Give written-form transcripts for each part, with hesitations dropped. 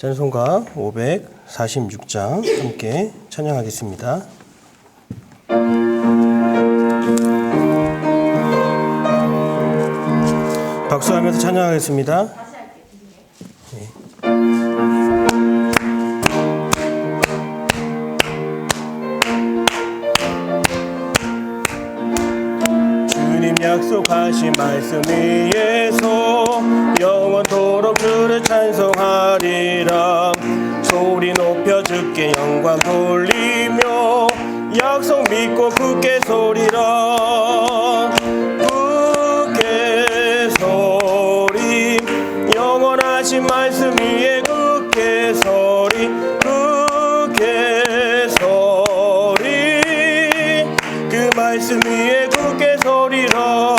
찬송가 546장 함께 찬양하겠습니다. 박수하면서 찬양하겠습니다. 주님 약속하신 말씀 위에서 영원토록 주를 찬송하리라. 소리 높여 주께 영광 돌리며 약속 믿고 굳게 서리라. 굳게 서리 영원하신 말씀 위에 굳게 서리. 굳게 서리 그 말씀 위에 굳게 서리라.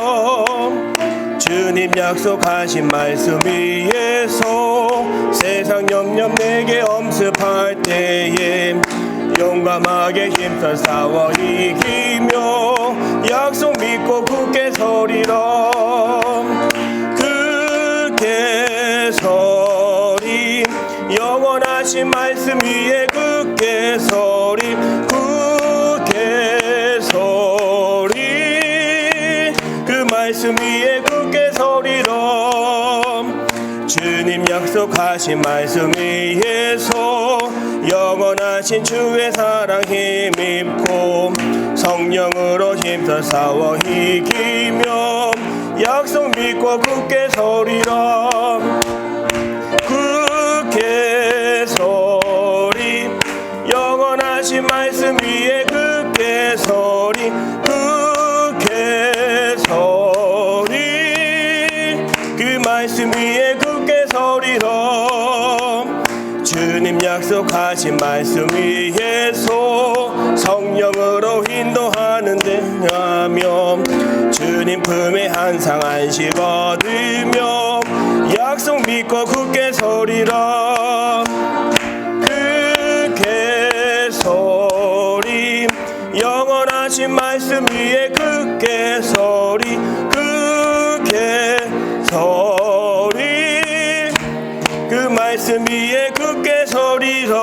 주님 약속하신 말씀 위에서 세상 염려 내게 엄습할 때에 용감하게 힘써 싸워 이기며 약속 믿고 굳게 서리라. 굳게 서리 영원하신 말씀 위에 굳게 서리. 굳게 서리 그 말씀 위에 굳게 서리라. 주님 약속하신 말씀 위에서 영원하신 주의 사랑 힘입고 성령으로 힘써 싸워 이기며 약속 믿고 굳게 서리라. 굳게 서리 영원하신 말씀 위에 굳게 서리. 굳게 서리 그 말씀 위에 굳게 서리라. 주님 약속하신 말씀 위에서 성령으로 인도하는데 하며 주님 품에 항상 안식 얻으며 약속 믿고 굳게 서리라. 굳게 서리 영원하신 말씀 위에 굳게 서리. 굳게 서리 그 말씀 위에 굳게 서리라.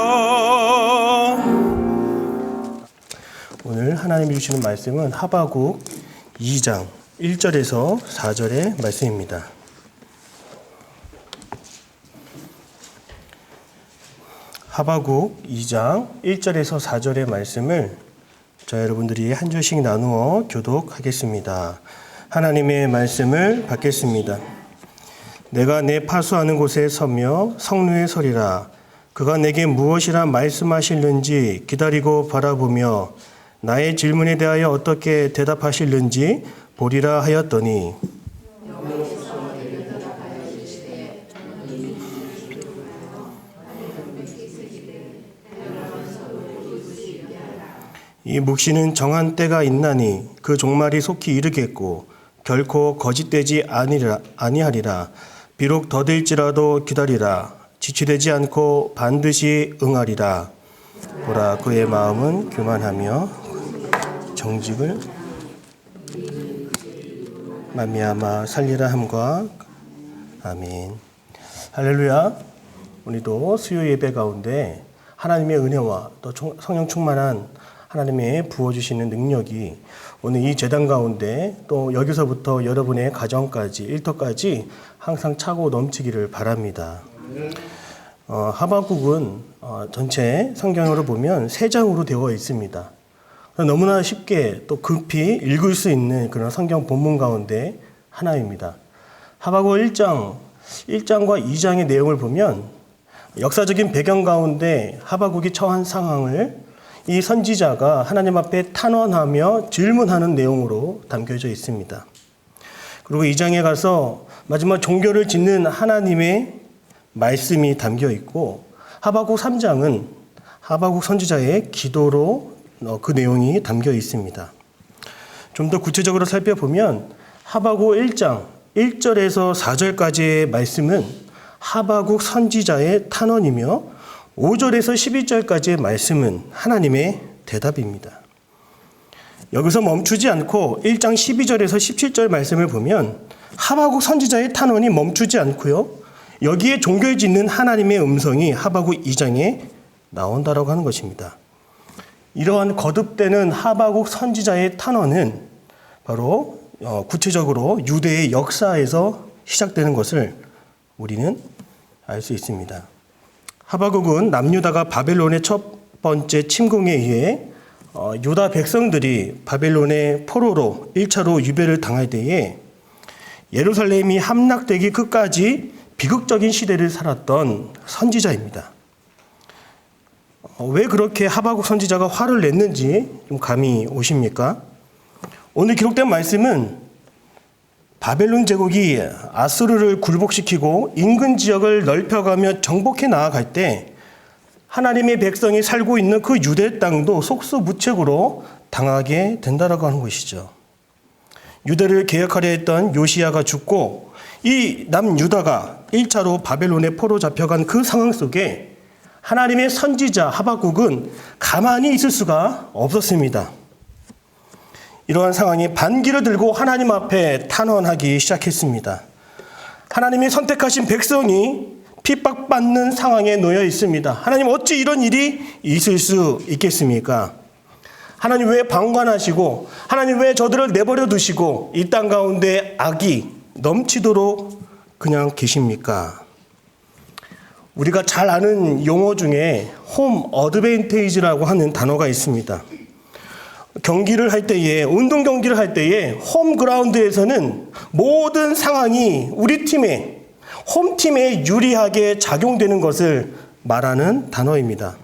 오늘 하나님이 주시는 말씀은 하바국 2장 1절에서 4절의 말씀입니다. 하바국 2장 1절에서 4절의 말씀을 저 여러분들이 한 절씩 나누어 교독하겠습니다. 하나님의 말씀을 받겠습니다. 내가 내 파수하는 곳에 서며 성루에 서리라. 그가 내게 무엇이라 말씀하실는지 기다리고 바라보며 나의 질문에 대하여 어떻게 대답하실는지 보리라 하였더니 이 묵시는 정한 때가 있나니 그 종말이 속히 이르겠고 결코 거짓되지 아니하리라. 비록 더딜지라도 기다리라. 지체되지 않고 반드시 응하리라. 보라 그의 마음은 교만하며 정직을 말미암아 살리라 함과 아멘. 할렐루야. 오늘도 수요 예배 가운데 하나님의 은혜와 또 성령 충만한 하나님의 부어주시는 능력이 오늘 이 제단 가운데 또 여기서부터 여러분의 가정까지 일터까지 항상 차고 넘치기를 바랍니다. 하바국은 전체 성경으로 보면 3장으로 되어 있습니다. 너무나 쉽게 또 급히 읽을 수 있는 그런 성경 본문 가운데 하나입니다. 하바국 1장과 2장의 내용을 보면 역사적인 배경 가운데 하바국이 처한 상황을 이 선지자가 하나님 앞에 탄원하며 질문하는 내용으로 담겨져 있습니다. 그리고 2장에 가서 마지막 종교를 짓는 하나님의 말씀이 담겨 있고 하바국 3장은 하바국 선지자의 기도로 그 내용이 담겨 있습니다. 좀 더 구체적으로 살펴보면 하바국 1장 1절에서 4절까지의 말씀은 하바국 선지자의 탄원이며 5절에서 12절까지의 말씀은 하나님의 대답입니다. 여기서 멈추지 않고 1장 12절에서 17절 말씀을 보면 하바국 선지자의 탄원이 멈추지 않고요. 여기에 종교를 짓는 하나님의 음성이 하바국 2장에 나온다라고 하는 것입니다. 이러한 거듭되는 하바국 선지자의 탄원은 바로 구체적으로 유대의 역사에서 시작되는 것을 우리는 알 수 있습니다. 하바국은 남유다가 바벨론의 첫 번째 침공에 의해 유다 백성들이 바벨론의 포로로 1차로 유배를 당할 때에 예루살렘이 함락되기 끝까지 비극적인 시대를 살았던 선지자입니다. 왜 그렇게 하바국 선지자가 화를 냈는지 좀 감이 오십니까? 오늘 기록된 말씀은 바벨론 제국이 아수르를 굴복시키고 인근 지역을 넓혀가며 정복해 나아갈 때 하나님의 백성이 살고 있는 그 유대 땅도 속수무책으로 당하게 된다라고 하는 것이죠. 유대를 개혁하려 했던 요시야가 죽고 이 남유다가 1차로 바벨론에 포로 잡혀간 그 상황 속에 하나님의 선지자 하박국은 가만히 있을 수가 없었습니다. 이러한 상황에 반기를 들고 하나님 앞에 탄원하기 시작했습니다. 하나님이 선택하신 백성이 핍박받는 상황에 놓여 있습니다. 하나님, 어찌 이런 일이 있을 수 있겠습니까? 하나님, 왜 방관하시고 하나님, 왜 저들을 내버려 두시고 이 땅 가운데 악이 넘치도록 그냥 계십니까? 우리가 잘 아는 용어 중에 홈 어드밴테이지라고 하는 단어가 있습니다. 경기를 할 때에, 운동 경기를 할 때에 홈그라운드에서는 모든 상황이 우리 팀에, 홈팀에 유리하게 작용되는 것을 말하는 단어입니다.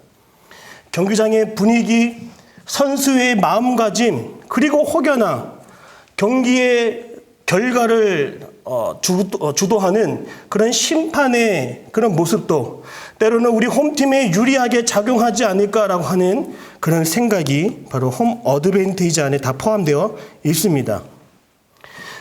경기장의 분위기, 선수의 마음가짐, 그리고 혹여나 경기의 결과를 주도하는 그런 심판의 그런 모습도 때로는 우리 홈팀에 유리하게 작용하지 않을까라고 하는 그런 생각이 바로 홈 어드밴티지 안에 다 포함되어 있습니다.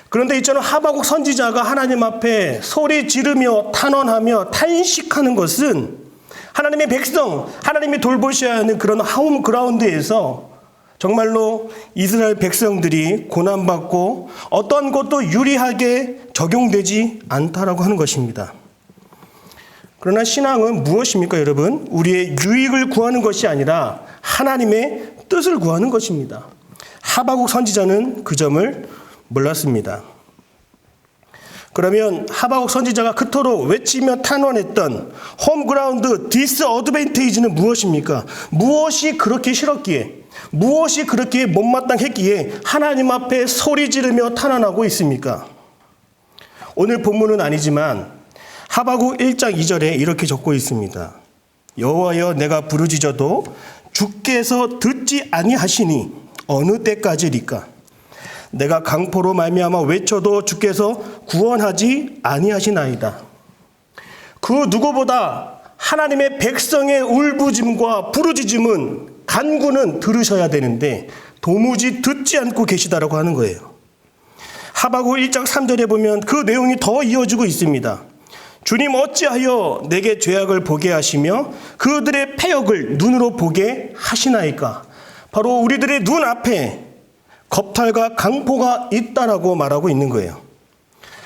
그런데 이처럼 하박국 선지자가 하나님 앞에 소리 지르며 탄원하며 탄식하는 것은 하나님의 백성, 하나님이 돌보셔야 하는 그런 홈그라운드에서 정말로 이스라엘 백성들이 고난받고 어떤 것도 유리하게 적용되지 않다라고 하는 것입니다. 그러나 신앙은 무엇입니까, 여러분? 우리의 유익을 구하는 것이 아니라 하나님의 뜻을 구하는 것입니다. 하박국 선지자는 그 점을 몰랐습니다. 그러면 하박국 선지자가 그토록 외치며 탄원했던 홈그라운드 디스어드밴테이지는 무엇입니까? 무엇이 그렇게 싫었기에, 무엇이 그렇게 못마땅했기에 하나님 앞에 소리 지르며 탄원하고 있습니까? 오늘 본문은 아니지만 하박국 1장 2절에 이렇게 적고 있습니다. 여호와여, 내가 부르짖어도 주께서 듣지 아니하시니 어느 때까지리까? 내가 강포로 말미암아 외쳐도 주께서 구원하지 아니하시나이다. 그 누구보다 하나님의 백성의 울부짖음과 부르짖음은, 간구는 들으셔야 되는데 도무지 듣지 않고 계시다라고 하는 거예요. 하박국 1장 3절에 보면 그 내용이 더 이어지고 있습니다. 주님, 어찌하여 내게 죄악을 보게 하시며 그들의 패역을 눈으로 보게 하시나이까? 바로 우리들의 눈앞에 겁탈과 강포가 있다라고 말하고 있는 거예요.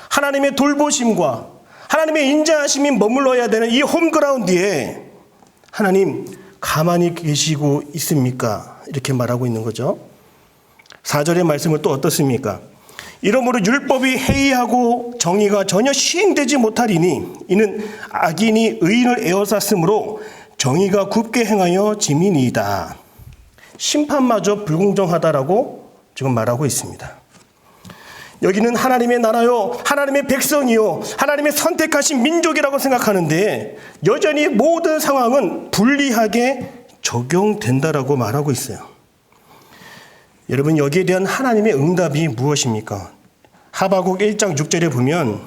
하나님의 돌보심과 하나님의 인자하심이 머물러야 되는 이 홈그라운드에 하나님 가만히 계시고 있습니까? 이렇게 말하고 있는 거죠. 4절의 말씀은 또 어떻습니까? 이러므로 율법이 해이하고 정의가 전혀 시행되지 못하리니 이는 악인이 의인을 에워쌌으므로 정의가 굽게 행하여 짐이니이다. 심판마저 불공정하다라고 지금 말하고 있습니다. 여기는 하나님의 나라요, 하나님의 백성이요, 하나님의 선택하신 민족이라고 생각하는데 여전히 모든 상황은 불리하게 적용된다라고 말하고 있어요. 여러분, 여기에 대한 하나님의 응답이 무엇입니까? 하박국 1장 6절에 보면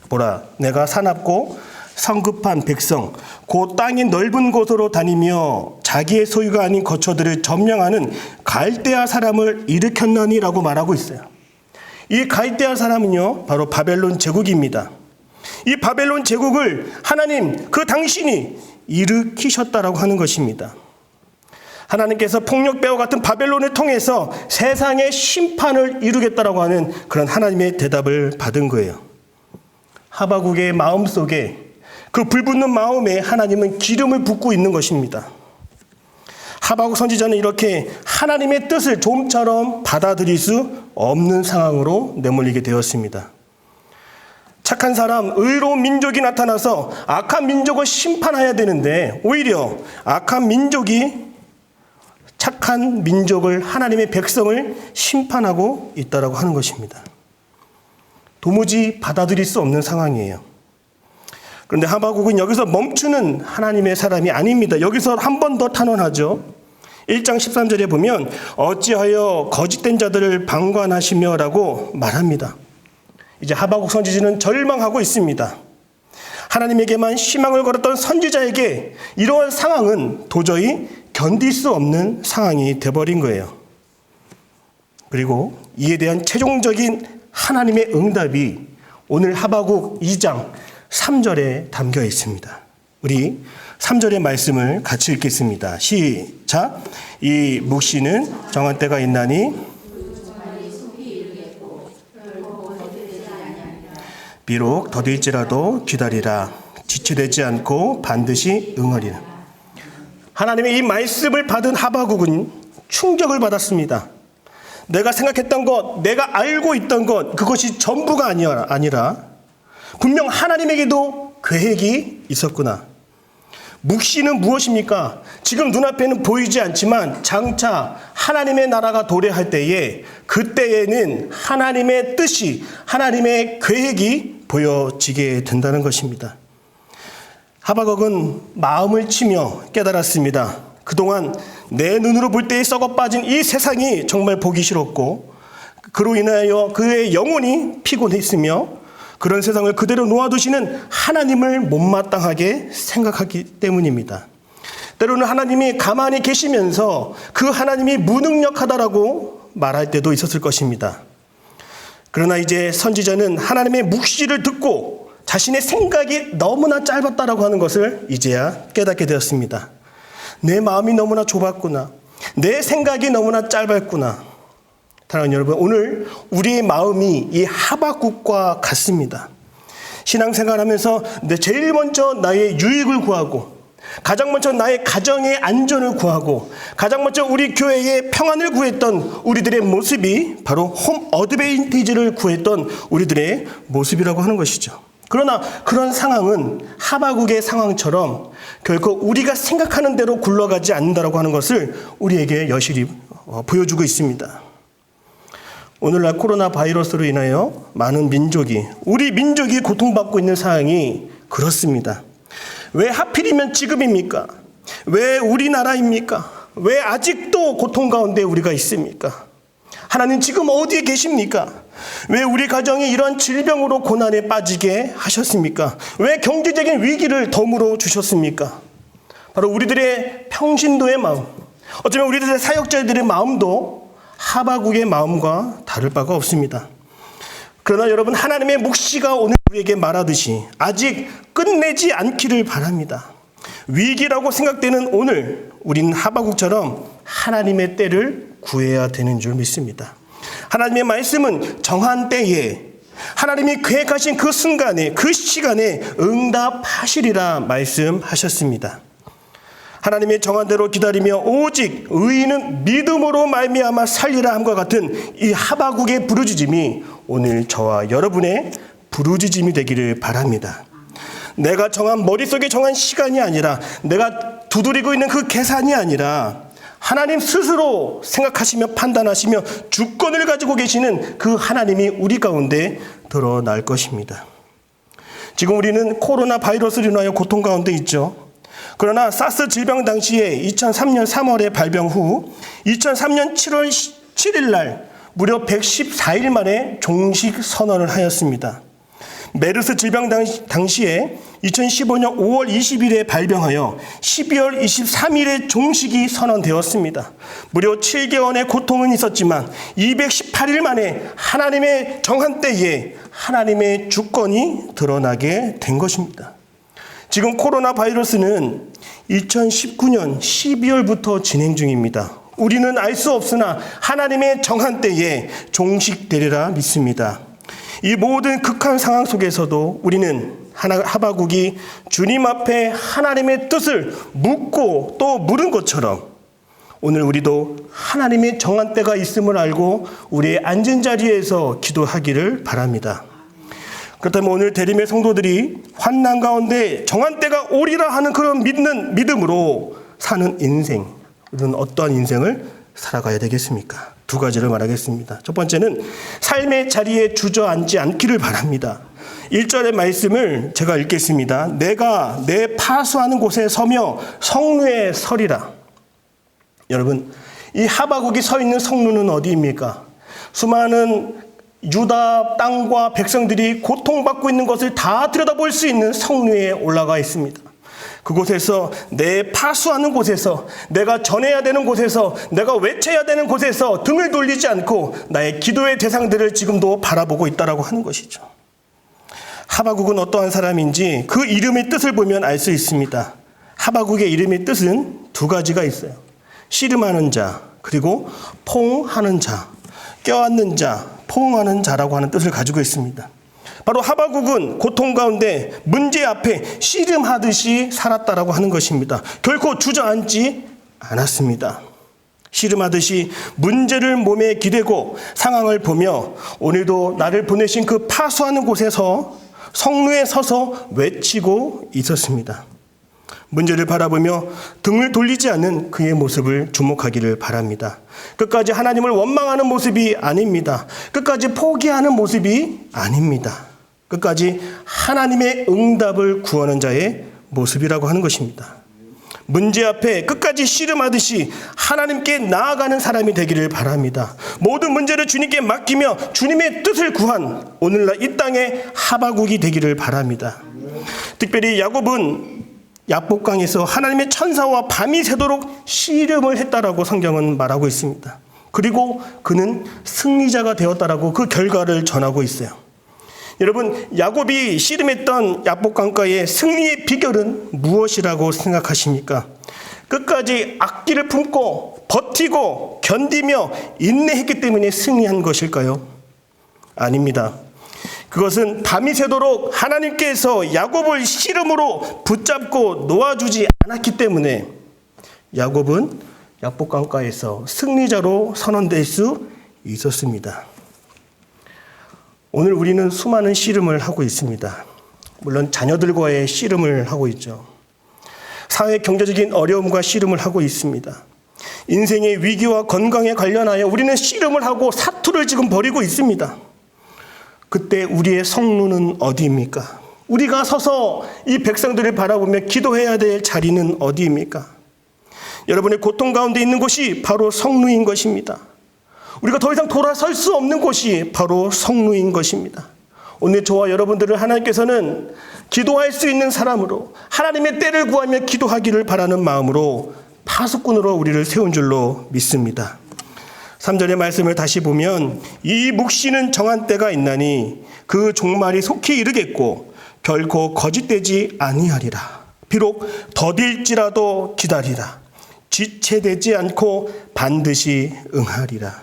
보라, 내가 사납고 성급한 백성, 곧 땅이 넓은 곳으로 다니며 자기의 소유가 아닌 거처들을 점령하는 갈대아 사람을 일으켰나니라고 말하고 있어요. 이 갈대아 사람은요, 바로 바벨론 제국입니다. 이 바벨론 제국을 하나님, 그 당신이 일으키셨다라고 하는 것입니다. 하나님께서 폭력배와 같은 바벨론을 통해서 세상의 심판을 이루겠다라고 하는 그런 하나님의 대답을 받은 거예요. 하박국의 마음속에 그 불붙는 마음에 하나님은 기름을 붓고 있는 것입니다. 하박국 선지자는 이렇게 하나님의 뜻을 좀처럼 받아들일 수 없는 상황으로 내몰리게 되었습니다. 착한 사람, 의로운 민족이 나타나서 악한 민족을 심판해야 되는데 오히려 악한 민족이 착한 민족을, 하나님의 백성을 심판하고 있다라고 하는 것입니다. 도무지 받아들일 수 없는 상황이에요. 그런데 하박국은 여기서 멈추는 하나님의 사람이 아닙니다. 여기서 한 번 더 탄원하죠. 1장 13절에 보면 어찌하여 거짓된 자들을 방관하시며 라고 말합니다. 이제 하박국 선지자는 절망하고 있습니다. 하나님에게만 희망을 걸었던 선지자에게 이러한 상황은 도저히 견딜 수 없는 상황이 되어버린 거예요. 그리고 이에 대한 최종적인 하나님의 응답이 오늘 하박국 2장 3절에 담겨 있습니다. 우리 3절의 말씀을 같이 읽겠습니다. 시작. 이 묵시는 정한 때가 있나니 비록 더딜지라도 기다리라. 지체되지 않고 반드시 응하리라. 하나님의 이 말씀을 받은 하박국은 충격을 받았습니다. 내가 생각했던 것, 내가 알고 있던 것, 그것이 전부가 아니라 분명 하나님에게도 계획이 있었구나. 묵시는 무엇입니까? 지금 눈앞에는 보이지 않지만 장차 하나님의 나라가 도래할 때에 그때에는 하나님의 뜻이, 하나님의 계획이 보여지게 된다는 것입니다. 하박국은 마음을 치며 깨달았습니다. 그동안 내 눈으로 볼 때에 썩어 빠진 이 세상이 정말 보기 싫었고 그로 인하여 그의 영혼이 피곤했으며 그런 세상을 그대로 놓아두시는 하나님을 못마땅하게 생각하기 때문입니다. 때로는 하나님이 가만히 계시면서 그 하나님이 무능력하다라고 말할 때도 있었을 것입니다. 그러나 이제 선지자는 하나님의 묵시를 듣고 자신의 생각이 너무나 짧았다라고 하는 것을 이제야 깨닫게 되었습니다. 내 마음이 너무나 좁았구나. 내 생각이 너무나 짧았구나. 사랑하는 여러분, 오늘 우리의 마음이 이 하박국과 같습니다. 신앙생활하면서 제일 먼저 나의 유익을 구하고 가장 먼저 나의 가정의 안전을 구하고 가장 먼저 우리 교회의 평안을 구했던 우리들의 모습이 바로 홈 어드밴티지를 구했던 우리들의 모습이라고 하는 것이죠. 그러나 그런 상황은 하박국의 상황처럼 결코 우리가 생각하는 대로 굴러가지 않는다라고 하는 것을 우리에게 여실히 보여주고 있습니다. 오늘날 코로나 바이러스로 인하여 많은 민족이, 우리 민족이 고통받고 있는 상황이 그렇습니다. 왜 하필이면 지금입니까? 왜 우리나라입니까? 왜 아직도 고통 가운데 우리가 있습니까? 하나님 지금 어디에 계십니까? 왜 우리 가정이 이런 질병으로 고난에 빠지게 하셨습니까? 왜 경제적인 위기를 덤으로 주셨습니까? 바로 우리들의 평신도의 마음, 어쩌면 우리들의 사역자들의 마음도 하박국의 마음과 다를 바가 없습니다. 그러나 여러분, 하나님의 묵시가 오늘 우리에게 말하듯이 아직 끝내지 않기를 바랍니다. 위기라고 생각되는 오늘 우리는 하박국처럼 하나님의 때를 구해야 되는 줄 믿습니다. 하나님의 말씀은 정한 때에 하나님이 계획하신 그 순간에, 그 시간에 응답하시리라 말씀하셨습니다. 하나님의 정한 대로 기다리며 오직 의인은 믿음으로 말미암아 살리라 함과 같은 이 하박국의 부르짖음이 오늘 저와 여러분의 부르짖음이 되기를 바랍니다. 내가 정한, 머릿속에 정한 시간이 아니라, 내가 두드리고 있는 그 계산이 아니라 하나님 스스로 생각하시며 판단하시며 주권을 가지고 계시는 그 하나님이 우리 가운데 드러날 것입니다. 지금 우리는 코로나 바이러스로 인하여 고통 가운데 있죠. 그러나 사스 질병 당시에 2003년 3월에 발병 후 2003년 7월 7일 날 무려 114일 만에 종식 선언을 하였습니다. 메르스 질병 당시에 2015년 5월 20일에 발병하여 12월 23일에 종식이 선언되었습니다. 무려 7개월의 고통은 있었지만 218일 만에 하나님의 정한 때에 하나님의 주권이 드러나게 된 것입니다. 지금 코로나 바이러스는 2019년 12월부터 진행 중입니다. 우리는 알 수 없으나 하나님의 정한 때에 종식되리라 믿습니다. 이 모든 극한 상황 속에서도 우리는 하바국이 주님 앞에 하나님의 뜻을 묻고 또 물은 것처럼 오늘 우리도 하나님의 정한 때가 있음을 알고 우리의 앉은 자리에서 기도하기를 바랍니다. 그렇다면 오늘 대림의 성도들이 환난 가운데 정한 때가 오리라 하는 그런 믿음으로 사는 인생, 우리는 어떠한 인생을 살아가야 되겠습니까? 두 가지를 말하겠습니다. 첫 번째는 삶의 자리에 주저앉지 않기를 바랍니다. 1절의 말씀을 제가 읽겠습니다. 내가 내 파수하는 곳에 서며 성루에 서리라. 여러분, 이 하바국이 서 있는 성루는 어디입니까? 수많은 유다 땅과 백성들이 고통받고 있는 것을 다 들여다볼 수 있는 성루에 올라가 있습니다. 그곳에서 내 파수하는 곳에서, 내가 전해야 되는 곳에서, 내가 외쳐야 되는 곳에서 등을 돌리지 않고 나의 기도의 대상들을 지금도 바라보고 있다라고 하는 것이죠. 하바국은 어떠한 사람인지 그 이름의 뜻을 보면 알 수 있습니다. 하바국의 이름의 뜻은 두 가지가 있어요. 씨름하는 자, 그리고 포옹하는 자, 껴안는 자, 포옹하는 자라고 하는 뜻을 가지고 있습니다. 바로 하바국은 고통 가운데 문제 앞에 씨름하듯이 살았다라고 하는 것입니다. 결코 주저앉지 않았습니다. 씨름하듯이 문제를 몸에 기대고 상황을 보며 오늘도 나를 보내신 그 파수하는 곳에서 성루에 서서 외치고 있었습니다. 문제를 바라보며 등을 돌리지 않는 그의 모습을 주목하기를 바랍니다. 끝까지 하나님을 원망하는 모습이 아닙니다. 끝까지 포기하는 모습이 아닙니다. 끝까지 하나님의 응답을 구하는 자의 모습이라고 하는 것입니다. 문제 앞에 끝까지 씨름하듯이 하나님께 나아가는 사람이 되기를 바랍니다. 모든 문제를 주님께 맡기며 주님의 뜻을 구한 오늘날 이 땅의 하바국이 되기를 바랍니다. 특별히 야곱은 야복강에서 하나님의 천사와 밤이 새도록 씨름을 했다라고 성경은 말하고 있습니다. 그리고 그는 승리자가 되었다라고 그 결과를 전하고 있어요. 여러분, 야곱이 씨름했던 야복강가의 승리의 비결은 무엇이라고 생각하십니까? 끝까지 악기를 품고 버티고 견디며 인내했기 때문에 승리한 것일까요? 아닙니다. 그것은 밤이 새도록 하나님께서 야곱을 씨름으로 붙잡고 놓아주지 않았기 때문에 야곱은 야복강가에서 승리자로 선언될 수 있었습니다. 오늘 우리는 수많은 씨름을 하고 있습니다. 물론 자녀들과의 씨름을 하고 있죠. 사회 경제적인 어려움과 씨름을 하고 있습니다. 인생의 위기와 건강에 관련하여 우리는 씨름을 하고 사투를 지금 벌이고 있습니다. 그때 우리의 성루는 어디입니까? 우리가 서서 이 백성들을 바라보며 기도해야 될 자리는 어디입니까? 여러분의 고통 가운데 있는 곳이 바로 성루인 것입니다. 우리가 더 이상 돌아설 수 없는 곳이 바로 성루인 것입니다. 오늘 저와 여러분들을 하나님께서는 기도할 수 있는 사람으로 하나님의 때를 구하며 기도하기를 바라는 마음으로 파수꾼으로 우리를 세운 줄로 믿습니다. 3절의 말씀을 다시 보면 이 묵시는 정한 때가 있나니 그 종말이 속히 이르겠고 결코 거짓되지 아니하리라. 비록 더딜지라도 기다리라. 지체되지 않고 반드시 응하리라.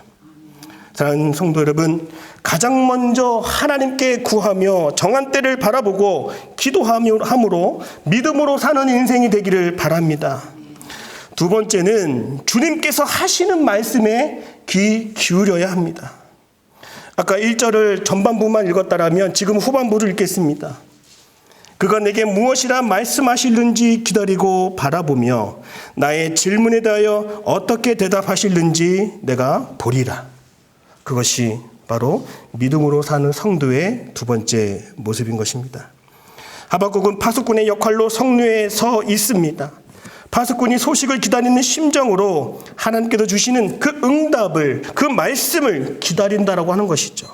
사랑하는 성도 여러분, 가장 먼저 하나님께 구하며 정한 때를 바라보고 기도함으로 믿음으로 사는 인생이 되기를 바랍니다. 두 번째는 주님께서 하시는 말씀에 귀 기울여야 합니다. 아까 1절을 전반부만 읽었다라면 지금 후반부를 읽겠습니다. 그가 내게 무엇이라 말씀하실는지 기다리고 바라보며 나의 질문에 대하여 어떻게 대답하실는지 내가 보리라. 그것이 바로 믿음으로 사는 성도의 두 번째 모습인 것입니다. 하박국은 파수꾼의 역할로 성루에 서 있습니다. 파수꾼이 소식을 기다리는 심정으로 하나님께서 주시는 그 응답을, 그 말씀을 기다린다라고 하는 것이죠.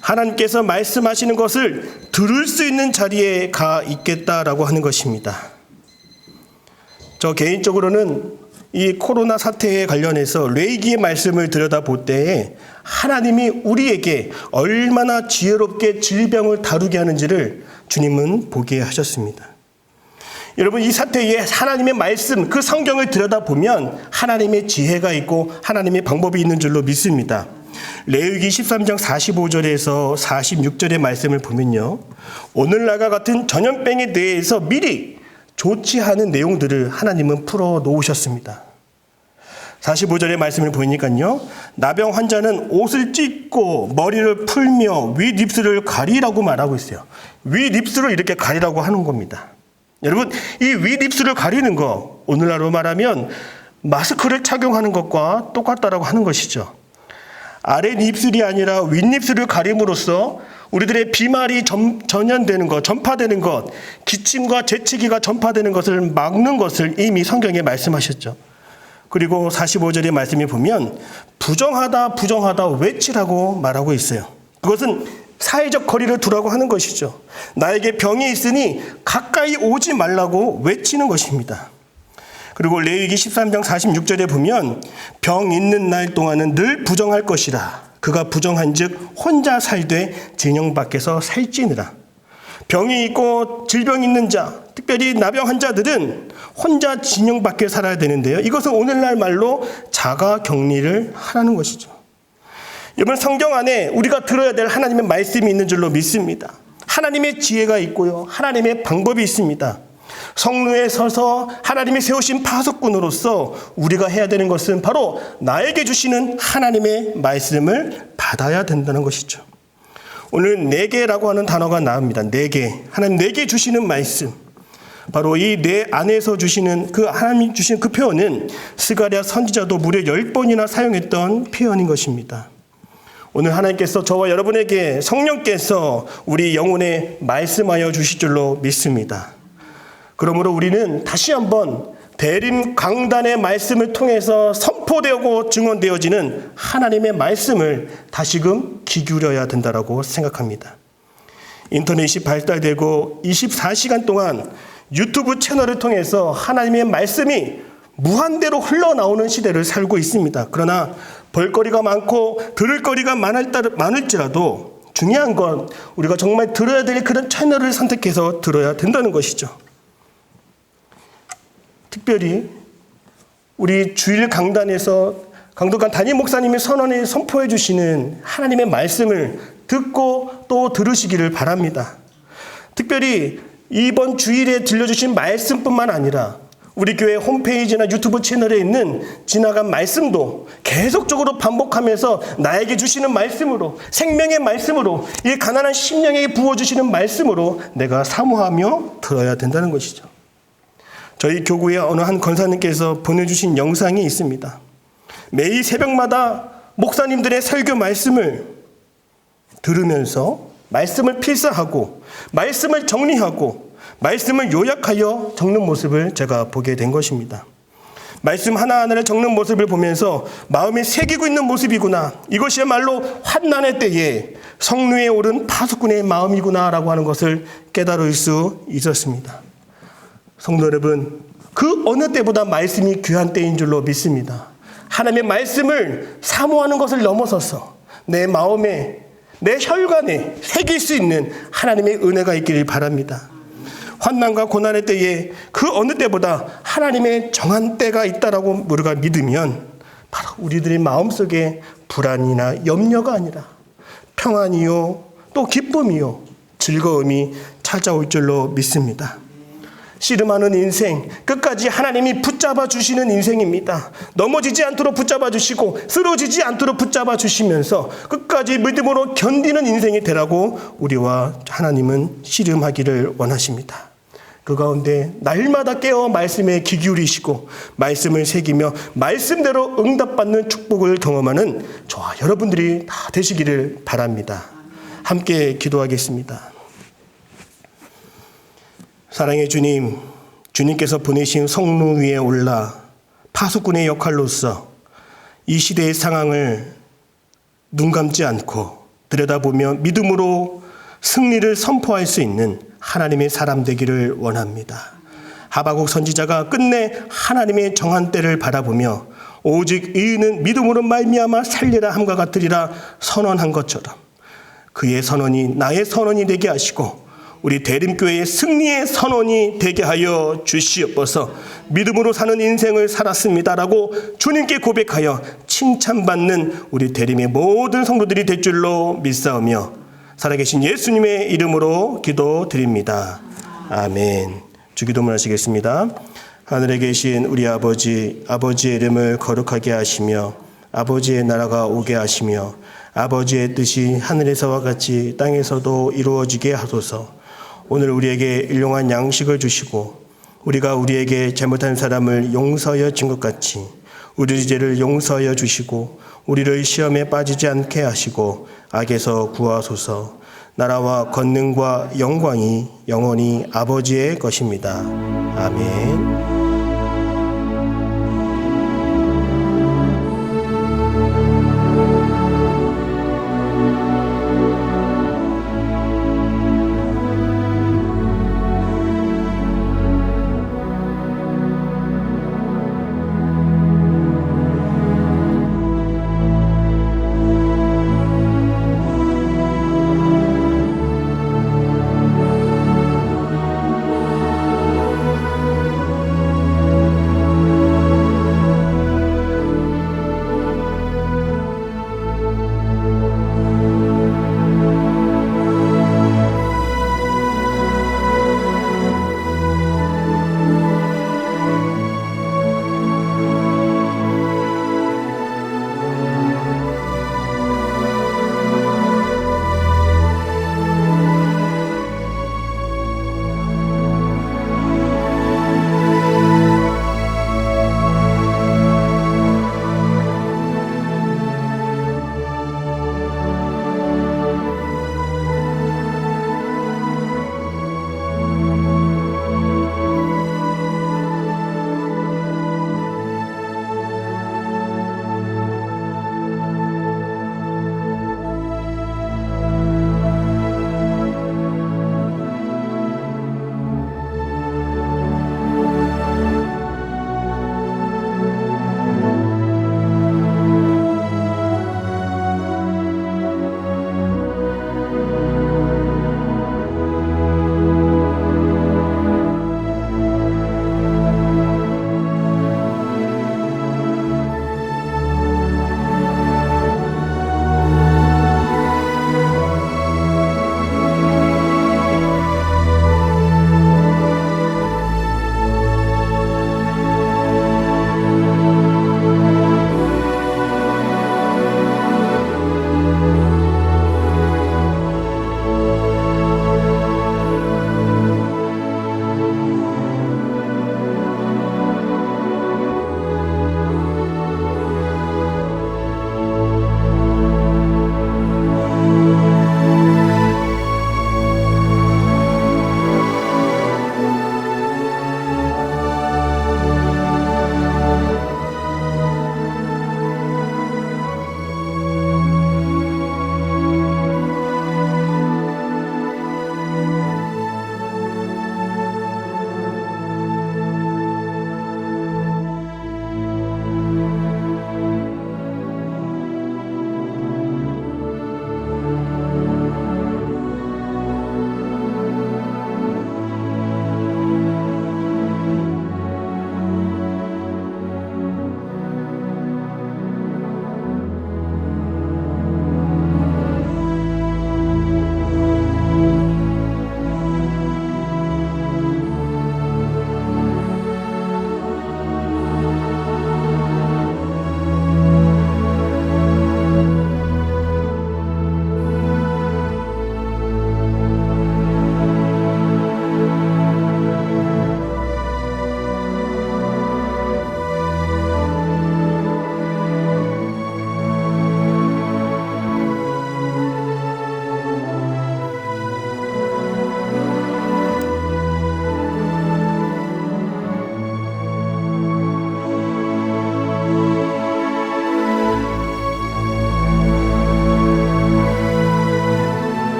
하나님께서 말씀하시는 것을 들을 수 있는 자리에 가 있겠다라고 하는 것입니다. 저 개인적으로는 이 코로나 사태에 관련해서 레이기의 말씀을 들여다볼 때에 하나님이 우리에게 얼마나 지혜롭게 질병을 다루게 하는지를 주님은 보게 하셨습니다. 여러분, 이 사태에 하나님의 말씀, 그 성경을 들여다보면 하나님의 지혜가 있고 하나님의 방법이 있는 줄로 믿습니다. 레위기 13장 45절에서 46절의 말씀을 보면요, 오늘날과 같은 전염병에 대해서 미리 좋지 않은 내용들을 하나님은 풀어 놓으셨습니다. 45절의 말씀을 보니까요, 나병 환자는 옷을 찢고 머리를 풀며 윗입술을 가리라고 말하고 있어요. 윗입술을 이렇게 가리라고 하는 겁니다. 여러분, 이 윗입술을 가리는 거, 오늘날로 말하면 마스크를 착용하는 것과 똑같다라고 하는 것이죠. 아랫입술이 아니라 윗입술을 가림으로써 우리들의 비말이 전염되는 것, 전파되는 것, 기침과 재채기가 전파되는 것을 막는 것을 이미 성경에 말씀하셨죠. 그리고 45절의 말씀에 보면 부정하다 외치라고 말하고 있어요. 그것은 사회적 거리를 두라고 하는 것이죠. 나에게 병이 있으니 가까이 오지 말라고 외치는 것입니다. 그리고 레위기 13장 46절에 보면 병 있는 날 동안은 늘 부정할 것이라. 그가 부정한즉 혼자 살되 진영 밖에서 살찌느라. 병이 있고 질병이 있는 자, 특별히 나병 환자들은 혼자 진영 밖에 살아야 되는데요. 이것은 오늘날 말로 자가 격리를 하라는 것이죠. 이번 성경 안에 우리가 들어야 될 하나님의 말씀이 있는 줄로 믿습니다. 하나님의 지혜가 있고요, 하나님의 방법이 있습니다. 성루에 서서 하나님이 세우신 파수꾼으로서 우리가 해야 되는 것은 바로 나에게 주시는 하나님의 말씀을 받아야 된다는 것이죠. 오늘 내게라고 하는 단어가 나옵니다. 내게. 하나님 내게 주시는 말씀. 바로 이 내 안에서 주시는 그 하나님 주신 그 표현은 스가랴 선지자도 무려 10번이나 사용했던 표현인 것입니다. 오늘 하나님께서 저와 여러분에게 성령께서 우리 영혼에 말씀하여 주실 줄로 믿습니다. 그러므로 우리는 다시 한번 대림 강단의 말씀을 통해서 선포되고 증언되어지는 하나님의 말씀을 다시금 귀 기울여야 된다고 생각합니다. 인터넷이 발달되고 24시간 동안 유튜브 채널을 통해서 하나님의 말씀이 무한대로 흘러나오는 시대를 살고 있습니다. 그러나 볼거리가 많고 들을 거리가 많을지라도 중요한 건 우리가 정말 들어야 될 그런 채널을 선택해서 들어야 된다는 것이죠. 특별히 우리 주일 강단에서 강독한 담임 목사님이 선포해 주시는 하나님의 말씀을 듣고 또 들으시기를 바랍니다. 특별히 이번 주일에 들려주신 말씀뿐만 아니라 우리 교회 홈페이지나 유튜브 채널에 있는 지나간 말씀도 계속적으로 반복하면서 나에게 주시는 말씀으로, 생명의 말씀으로, 이 가난한 심령에게 부어주시는 말씀으로 내가 사모하며 들어야 된다는 것이죠. 저희 교구의 어느 한 권사님께서 보내주신 영상이 있습니다. 매일 새벽마다 목사님들의 설교 말씀을 들으면서 말씀을 필사하고 말씀을 정리하고 말씀을 요약하여 적는 모습을 제가 보게 된 것입니다. 말씀 하나하나를 적는 모습을 보면서 마음이 새기고 있는 모습이구나. 이것이야말로 환난의 때에 성루에 오른 파수꾼의 마음이구나라고 하는 것을 깨달을 수 있었습니다. 성도 여러분, 그 어느 때보다 말씀이 귀한 때인 줄로 믿습니다. 하나님의 말씀을 사모하는 것을 넘어서서 내 마음에, 내 혈관에 새길 수 있는 하나님의 은혜가 있기를 바랍니다. 환난과 고난의 때에 그 어느 때보다 하나님의 정한 때가 있다라고 우리가 믿으면 바로 우리들의 마음속에 불안이나 염려가 아니라 평안이요, 또 기쁨이요, 즐거움이 찾아올 줄로 믿습니다. 씨름하는 인생, 끝까지 하나님이 붙잡아 주시는 인생입니다. 넘어지지 않도록 붙잡아 주시고 쓰러지지 않도록 붙잡아 주시면서 끝까지 믿음으로 견디는 인생이 되라고 우리와 하나님은 씨름하기를 원하십니다. 그 가운데 날마다 깨어 말씀에 귀 기울이시고 말씀을 새기며 말씀대로 응답받는 축복을 경험하는 저와 여러분들이 다 되시기를 바랍니다. 함께 기도하겠습니다. 사랑의 주님, 주님께서 보내신 성루 위에 올라 파수꾼의 역할로서 이 시대의 상황을 눈 감지 않고 들여다보며 믿음으로 승리를 선포할 수 있는 하나님의 사람 되기를 원합니다. 하박국 선지자가 끝내 하나님의 정한 때를 바라보며 오직 의인은 믿음으로 말미암아 살리라 함과 같으리라 선언한 것처럼 그의 선언이 나의 선언이 되게 하시고 우리 대림교회의 승리의 선언이 되게 하여 주시옵소서. 믿음으로 사는 인생을 살았습니다라고 주님께 고백하여 칭찬받는 우리 대림의 모든 성도들이 될 줄로 믿사오며 살아계신 예수님의 이름으로 기도드립니다. 아멘. 주기도문 하시겠습니다. 하늘에 계신 우리 아버지, 아버지의 이름을 거룩하게 하시며 아버지의 나라가 오게 하시며 아버지의 뜻이 하늘에서와 같이 땅에서도 이루어지게 하소서. 오늘 우리에게 일용할 양식을 주시고 우리가 우리에게 잘못한 사람을 용서하여 준 것 같이 우리 죄를 용서하여 주시고 우리를 시험에 빠지지 않게 하시고 악에서 구하소서. 나라와 권능과 영광이 영원히 아버지의 것입니다. 아멘.